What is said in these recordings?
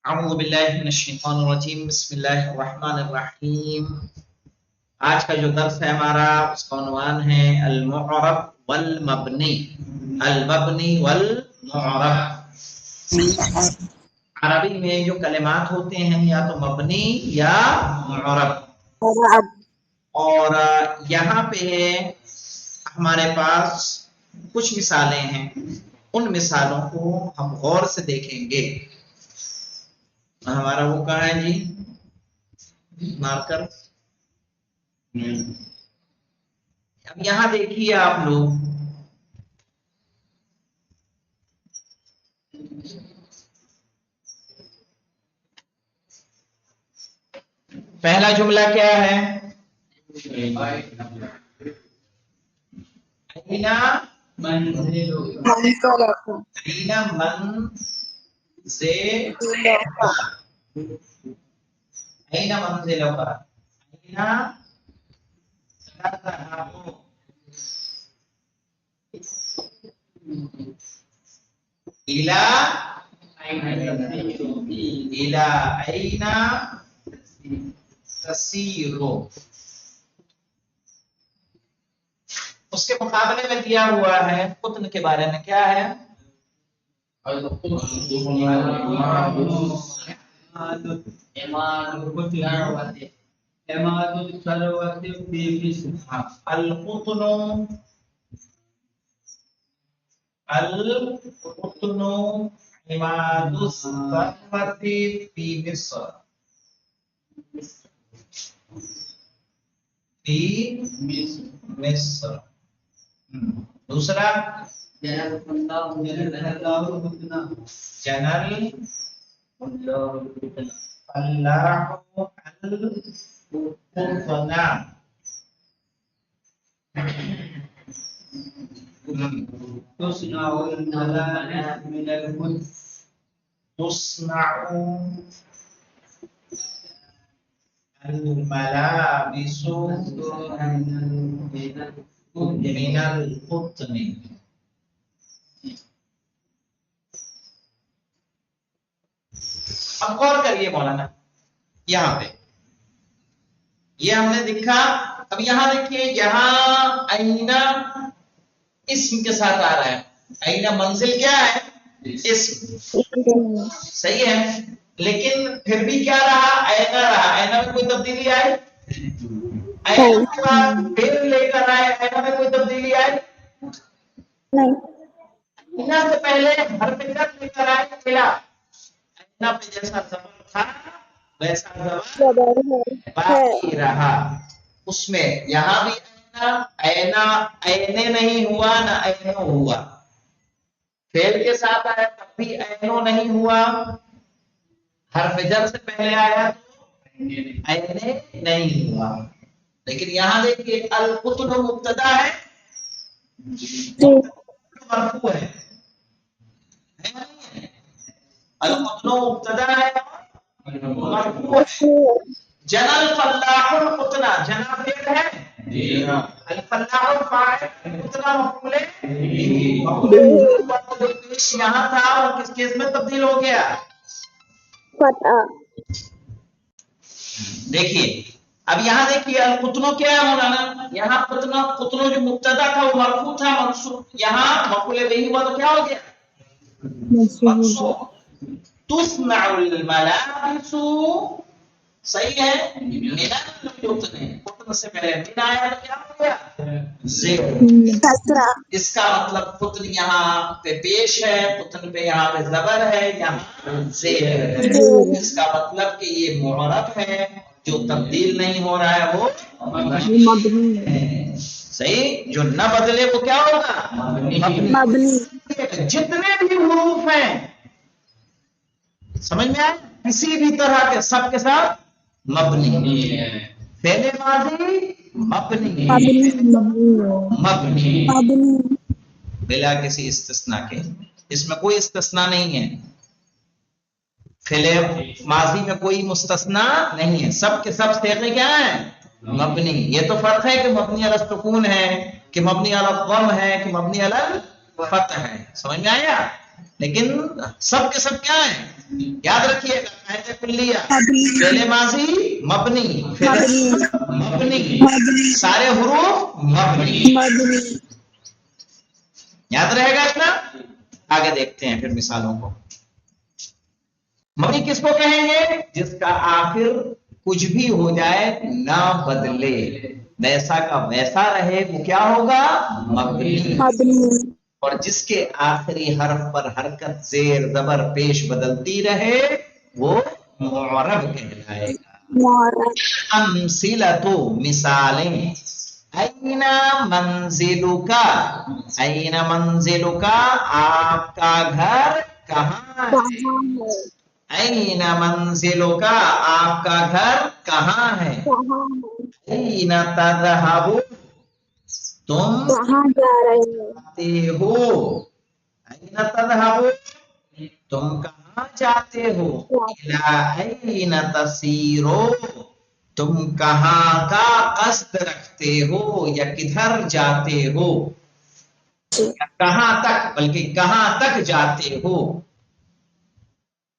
اعوذ باللہ من الشیطان الرجیم بسم اللہ الرحمن الرحیم۔ آج کا جو درس ہے ہمارا اس کا عنوان ہے المعرب والمبنی۔ المبنی والمعرب، عربی میں جو کلمات ہوتے ہیں یا تو مبنی یا معرب، اور یہاں پہ ہمارے پاس کچھ مثالیں ہیں، ان مثالوں کو ہم غور سے دیکھیں گے۔ ہمارا وہ کہاں ہے جی مارکر؟ اب یہاں دیکھیے آپ لوگ، پہلا جملہ کیا ہے؟ اینا منزلک، اینا منزلک، اینا منزلک، اینا تذهب، إلى إلى أين تسير۔ اس کے مقابلے میں دیا ہوا ہے قطن کے بارے میں، کیا ہے؟ القطن عماد الثروة في مصر، في مصر۔ دوسرا جنرل فلاح القطن، تصنع الملابس من القطن، تصنع الملابس من القطن۔ اب غور کریے مولانا، یہاں پہ یہ ہم نے دیکھا۔ اب یہاں دیکھیے، یہاں اینا اسم کے ساتھ آ رہا ہے، اینا منزل کیا ہے؟ اسم، صحیح ہے، لیکن پھر بھی کیا رہا؟ اینا رہا۔ اینا میں کوئی تبدیلی آئی؟ اینا کے بعد پھر لے کر آئے، اینا میں کوئی تبدیلی آئی؟ نہیں۔ اینا سے پہلے حرف جر لے کر آئے، کھلا اینا پہ جیسا زبر تھا ویسا زبر باقی رہا اس میں۔ یہاں بھی اینا اینے نہیں ہوا، نہ اینو ہوا، فعل کے ساتھ آیا تب بھی اینو نہیں ہوا، حرف جر سے پہلے آیا تو اینے نہیں ہوا۔ لیکن یہاں دیکھیے القطن مبتدا ہے، مرفوع ہے، القطن مبتدا ہے، مرفوع ہے۔ جنى الفلاح القطن، جنى فعل ہے، الفلاح فاعل، القطن مفعول ہے، یہاں تھا اور کس کیس میں تبدیل ہو گیا؟ فتح۔ دیکھیے اب یہاں دیکھیے القطن کیا ہے مولانا؟ یہاں قطن جو مبتدا تھا وہ مرفوع تھا، منصوب، یہاں مفعول به ہوا تو کیا ہو گیا؟ منصوب۔ تصنع الملابس، صحیح ہے، من القطن، قطن سے پہلے من آیا تو کیا ہو گیا؟ زیر۔ اس کا مطلب قطن یہاں پہ پیش ہے، قطن پہ یہاں پہ زبر ہے، یہاں زیر ہے، اس کا مطلب کہ یہ معرب ہے، جو تبدیل نہیں ہو رہا ہے وہ مبنی ہے، صحیح، جو نہ بدلے وہ کیا ہوگا؟ مبنی۔ جتنے بھی حروف ہیں سمجھ میں آئے، کسی بھی طرح کے سب کے ساتھ مبنی ہے، فعل ماضی مبنی، مبنی بلا کسی استثناء کے، اس میں کوئی استثناء نہیں ہے، فعل ماضی میں کوئی مستثنیٰ نہیں ہے، سب کے سب صیغے کیا ہیں؟ مبنی۔ یہ تو فرق ہے کہ مبنی علی السکون ہے، کہ مبنی علی الضم ہے، کہ مبنی علی الفتح ہے، سمجھ میں آیا؟ لیکن سب کے سب کیا ہیں؟ یاد رکھیے گا قاعدہ کلیہ، فعل ماضی مبنی، فعل مبنی، سارے حروف مبنی، یاد رہے گا اتنا؟ آگے دیکھتے ہیں پھر مثالوں کو۔ مبنی کس کو کہیں گے؟ جس کا آخر کچھ بھی ہو جائے نہ بدلے، ویسا کا ویسا رہے، وہ کیا ہوگا؟ مبنی۔ اور جس کے آخری حرف پر حرکت، زیر، زبر، پیش بدلتی رہے وہ معرب کہلائے گا۔ امثلۃ مثالیں، این منزلک، این منزلک آپ کا گھر کہاں ہے؟ این منزلک آپ کا گھر کہاں ہے؟ این تذهب تم کہاں جا رہے ہو؟ این تذهب تم کہاں جاتے ہو؟ الی این تسیر تم کہاں کا قصد رکھتے ہو یا کدھر جاتے ہو؟ کہاں تک، بلکہ کہاں تک جاتے ہو؟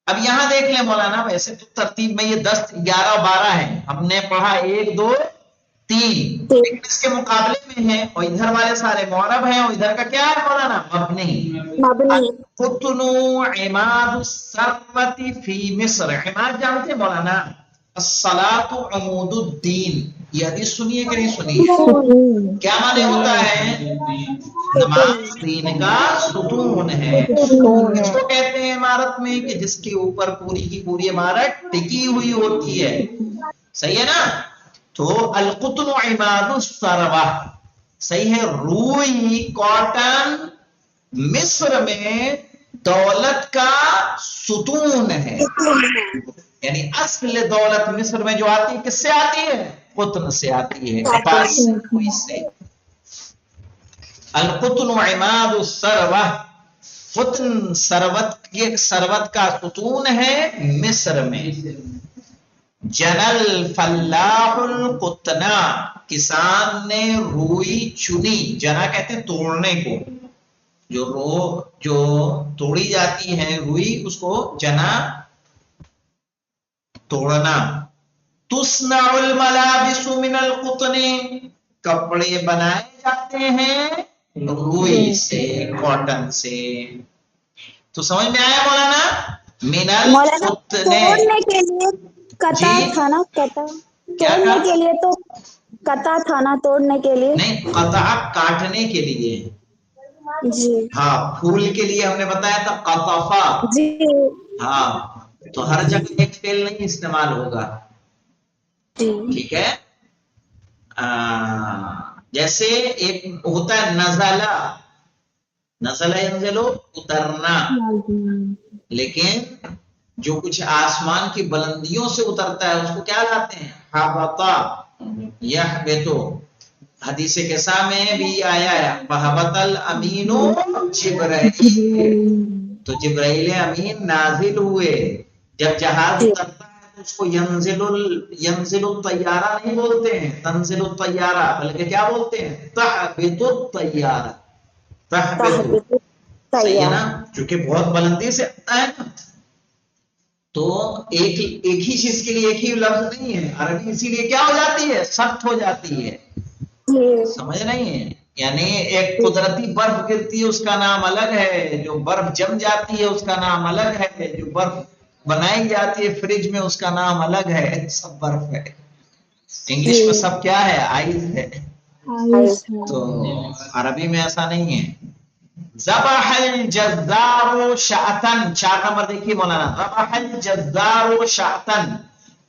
اب یہاں دیکھ لیں مولانا، ویسے تو ترتیب میں یہ 10 11 12 ہیں، ہم نے پڑھا 1 2 3، لیکن اس کے مقابلے میں ہے اور ادھر والے سارے معرب ہیں اور ادھر کا کیا ہے مولانا؟ مبنی۔ القطن عماد الثروت فی مصر، عماد جانتے ہیں مولانا؟ الصلاۃ عمود الدین، یہ حدیث سنیے کہ نہیں سنی؟ کیا معنی ہوتا ہے؟ نماز دین کا ستون ہے۔ کس کو کہتے ہیں عمارت میں؟ کہ جس کے اوپر پوری کی پوری عمارت ٹکی ہوئی ہوتی ہے، صحیح ہے نا؟ تو القطن عماد الثروہ، صحیح ہے۔ روئی، کاٹن مصر میں دولت کا ستون ہے، یعنی اصل دولت مصر میں جو آتی ہے کس سے آتی ہے؟ قطن سے آتی ہے، کپاس سے، روئی سے۔ القطن عماد الثروہ، قطن ثروت کا ستون ہے مصر میں۔ جنل فلاح القطنا، کسان نے روئی چنی، جنا کہتے ہیں توڑنے کو، جو توڑی جاتی ہے روئی اس کو جنا توڑنا۔ تصنع الملابس من القطن، کپڑے بنائے جاتے ہیں روئی سے، کاٹن سے۔ تو سمجھ میں آیا مولانا؟ من القطن، توڑنے کے لیے کتا جی تھا نا، کتا کیا توڑنے کہا؟ کے لیے تو کتا تھا نا، توڑنے کے لیے نہیں، قطع کاٹنے کے لیے، جی ہاں پھول کے لیے ہم نے بتایا تھا قطفا، جی ہاں تو ہر جگہ ایک فعل نہیں استعمال ہوگا، جی ٹھیک ہے؟ جیسے ایک ہوتا ہے نزلہ، نزلہ ینزلو اترنا، لیکن جو کچھ آسمان کی بلندیوں سے اترتا ہے اس کو کیا لاتے ہیں؟ حبطا یحبطو۔ حدیث کسا میں بھی آیا ہے فہبط الامین جبرائیل، تو جبرائیل امین نازل ہوئے۔ جب جہاز اترتا ہے تو اس کو ینزل الطیارہ نہیں بولتے ہیں، تنزل الطیارہ، بلکہ کیا بولتے ہیں؟ تحبط الطیارہ، تحبط، صحیح ہے نا؟ چونکہ بہت بلندی سے آتا ہے نا، تو ایک ہی چیز کے لیے ایک ہی لفظ نہیں ہے، عربی اسی لیے کیا ہو جاتی ہے؟ سخت ہو جاتی ہے، سمجھ نہیں ہے؟ یعنی ایک قدرتی برف گرتی ہے اس کا نام الگ ہے، جو برف جم جاتی ہے اس کا نام الگ ہے، جو برف بنائی جاتی ہے فریج میں اس کا نام الگ ہے، سب برف ہے۔ انگلش میں سب کیا ہے؟ آئس ہے، تو عربی میں ایسا نہیں ہے۔ ذبح الجزار شاطن، 4 نمبر دیکھیے مولانا، ذبح الجزار شاطن،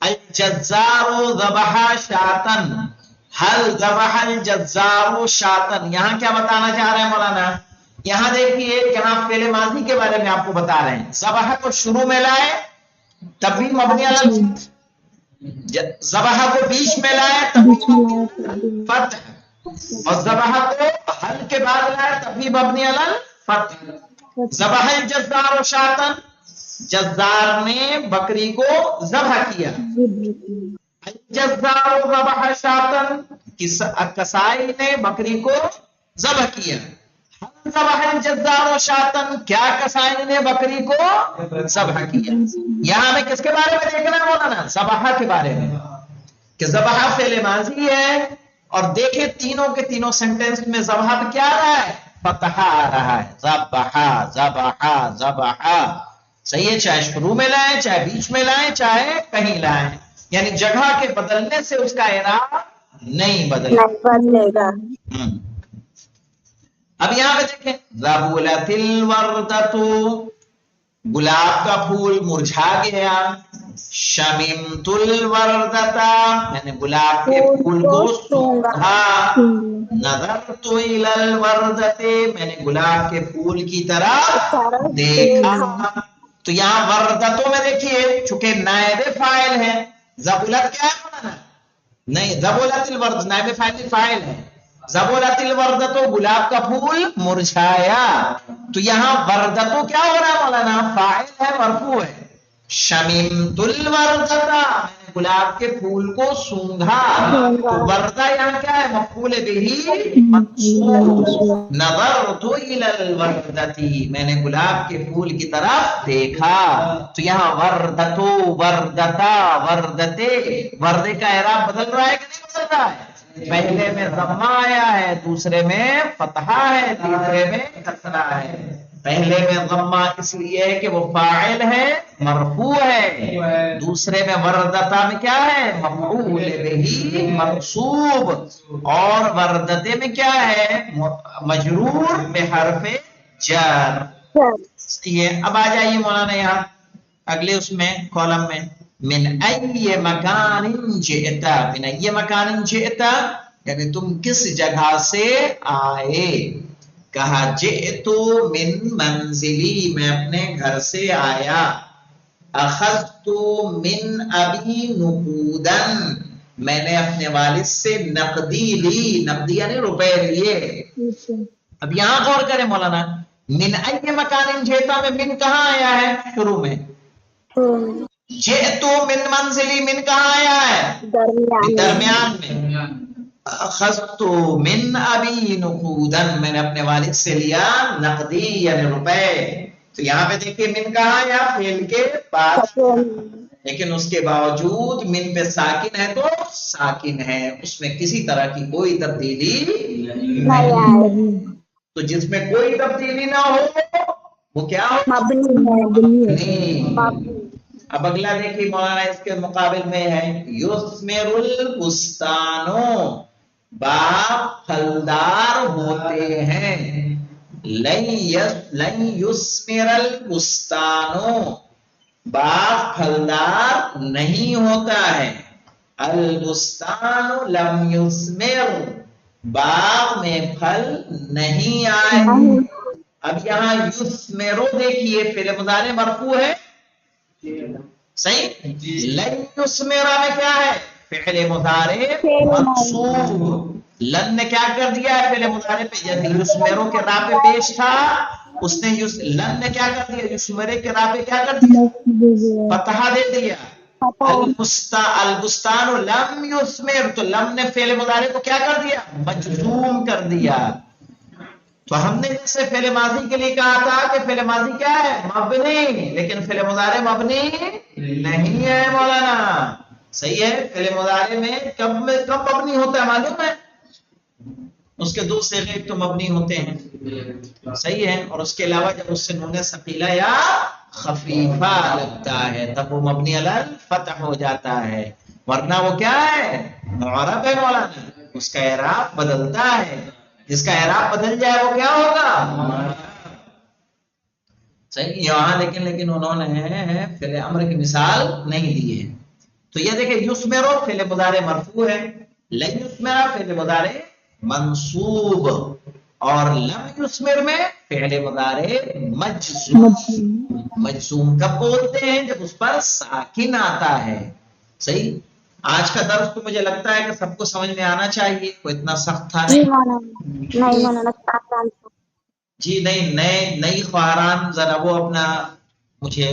الجزار ذبح شاطن، ہل ذبح الجزار شاطن۔ یہاں کیا بتانا چاہ رہے ہیں مولانا؟ یہاں دیکھیے، یہاں فعل ماضی کے بارے میں آپ کو بتا رہے ہیں، ذبح کو شروع میں لائے تب بھی مبنی علی الفتح، ذبح کو بیچ میں لائے تب بھی مبنی علی فتح، اور ذبح کو حل کے بعد لائے تب بھی مبنی علی الفتح۔ ذبح الجزار شاطن، جزار نے بکری کو ذبح کیا۔ الجزار ذبح شاطن، کسائی نے بکری کو ذبح کیا۔ ذبح الجزار شاتن، کیا کسائی نے بکری کو ذبح کیا. یہاں ہمیں کس کے بارے میں دیکھنا ہے مولانا؟ ذبح کے بارے میں، کہ ذبح فعل ماضی ہے، اور دیکھیں تینوں کے تینوں سینٹینس میں ذبح پہ کیا آ رہا ہے؟ فتح آ رہا ہے. ذبح ذبح ذبح. صحیح ہے، چاہے شروع میں لائیں، چاہے بیچ میں لائیں، چاہے کہیں لائیں، یعنی جگہ کے بدلنے سے اس کا اعراب نہیں بدلے گا. اب یہاں پہ دیکھیں، ذبولت الوردۃ، گلاب کا پھول مرجھا گیا. شممت الوردۃ، میں نے گلاب کے پھول کو سونگھا. نظرت الی الوردۃ، میں نے گلاب کے پھول کی طرف دیکھا. تو یہاں وردتوں میں دیکھیے، چونکہ نائب فاعل ہے، ذبولت کیا ہے؟ نہیں، ذبولت الورد نائب فاعل ہے. ذبولت الوردۃ، گلاب کا پھول مرجھایا. تو یہاں وردتوں کیا ہو رہا ہے مولانا؟ فاعل ہے، مرفوع ہے. شممت الوردۃ، میں نے گلاب کے پھول کو سونگھا. تو وردہ یہاں کیا ہے؟ مفعول بہ منصوب. نظرت الی الوردۃ، میں نے گلاب کے پھول کی طرف دیکھا. تو یہاں وردتو، وردتا، وردتے، وردے کا اعراب بدل رہا ہے کہ نہیں بدل رہا ہے؟ پہلے میں ضمہ آیا ہے، دوسرے میں فتحہ ہے، تیسرے میں کسرہ ہے. پہلے میں ضمہ اس لیے کہ وہ فاعل ہے، مرفوع ہے. دوسرے میں وردتا میں کیا ہے؟ مفعول بہ منصوب. اور وردتے میں کیا ہے؟ مجرور بحرف جر. یہ اب آ جائیے مولانا یہاں اگلے اس میں کالم میں، من ای مکان جئت. من ای مکان جئت یعنی تم کس جگہ سے آئے. کہا جئت من منزلی، میں اپنے گھر سے آیا. اخذت من ابی نقودا، میں نے اپنے والد سے نقدی لی. نقدی یعنی روپے لیے. اب یہاں غور کریں مولانا، من ای مکان جئت میں من کہاں آیا ہے؟ شروع میں. جئت من منزلی، من کہاں آیا ہے؟ درمیان میں. اخذت من ابی نقودا، میں نے اپنے والد سے لیا نقدی یعنی روپے. تو یہاں پہ دیکھیے من کہاں آیا؟ فعل کے بعد، لیکن اس کے باوجود من پہ ساکن ہے تو ساکن ہے، اس میں کسی طرح کی کوئی تبدیلی نہیں. تو جس میں کوئی تبدیلی نہ ہو وہ کیا ہو؟ مبنی. اب اگلا دیکھیے مولانا، اس کے مقابل میں ہے یثمر البستان، باغ پھلدار ہوتے ہیں. لن یثمر البستان، باغ پھلدار نہیں ہوتا ہے. البستان لم یثمر، باغ میں پھل نہیں آئے. اب یہاں یثمرو دیکھیے فعل مضارع مرفوع ہے، صحیح. لن یثمرا میں کیا ہے؟ فعل مضارع منصوب. لن نے کیا کر دیا ہے؟ فعل مضارع پہ یثمرو کے راہ پہ پیش تھا، اس نے لن نے کیا کر دیا؟ یثمرے کے راہ پہ کیا کر دیا؟ فتحہ دے دیا. البستان لم یثمر، تو لم نے فعل مضارع کو کیا کر دیا؟ مجزوم کر دیا. تو ہم نے جیسے فعل ماضی کے لیے کہا تھا کہ فعل ماضی کیا ہے؟ مبنی، لیکن فعل مضارع مبنی نہیں ہے مولانا. صحیح ہے، فعل مضارع میں کب مبنی ہوتا ہے معلوم ہے؟ اس کے دو صیغے تو مبنی ہوتے ہیں، صحیح ہے. اور اس کے علاوہ جب اس سے نون ثقیلہ یا خفیفہ لگتا ہے تب وہ مبنی علی الفتح ہو جاتا ہے، ورنہ وہ کیا ہے؟ معرب ہے مولانا. اس کا اعراب بدلتا ہے، جس کا اعراب بدل جائے وہ کیا ہوگا؟ صحیح. یہاں لیکن انہوں نے فعل امر کی مثال نہیں دی ہے. تو یہ دیکھیں یثمرو فعل مضارع مرفوع ہے، لن یثمرا فعل مضارع منصوب، اور لم یثمر میں فعل مضارع مجزوم. مجزوم کب بولتے ہیں؟ جب اس پر ساکن آتا ہے. صحیح. آج کا درس تو مجھے لگتا ہے کہ سب کو سمجھ میں آنا چاہیے، کوئی اتنا سخت تھا نہیں. جی نہیں، نئی خواہران ذرا وہ اپنا مجھے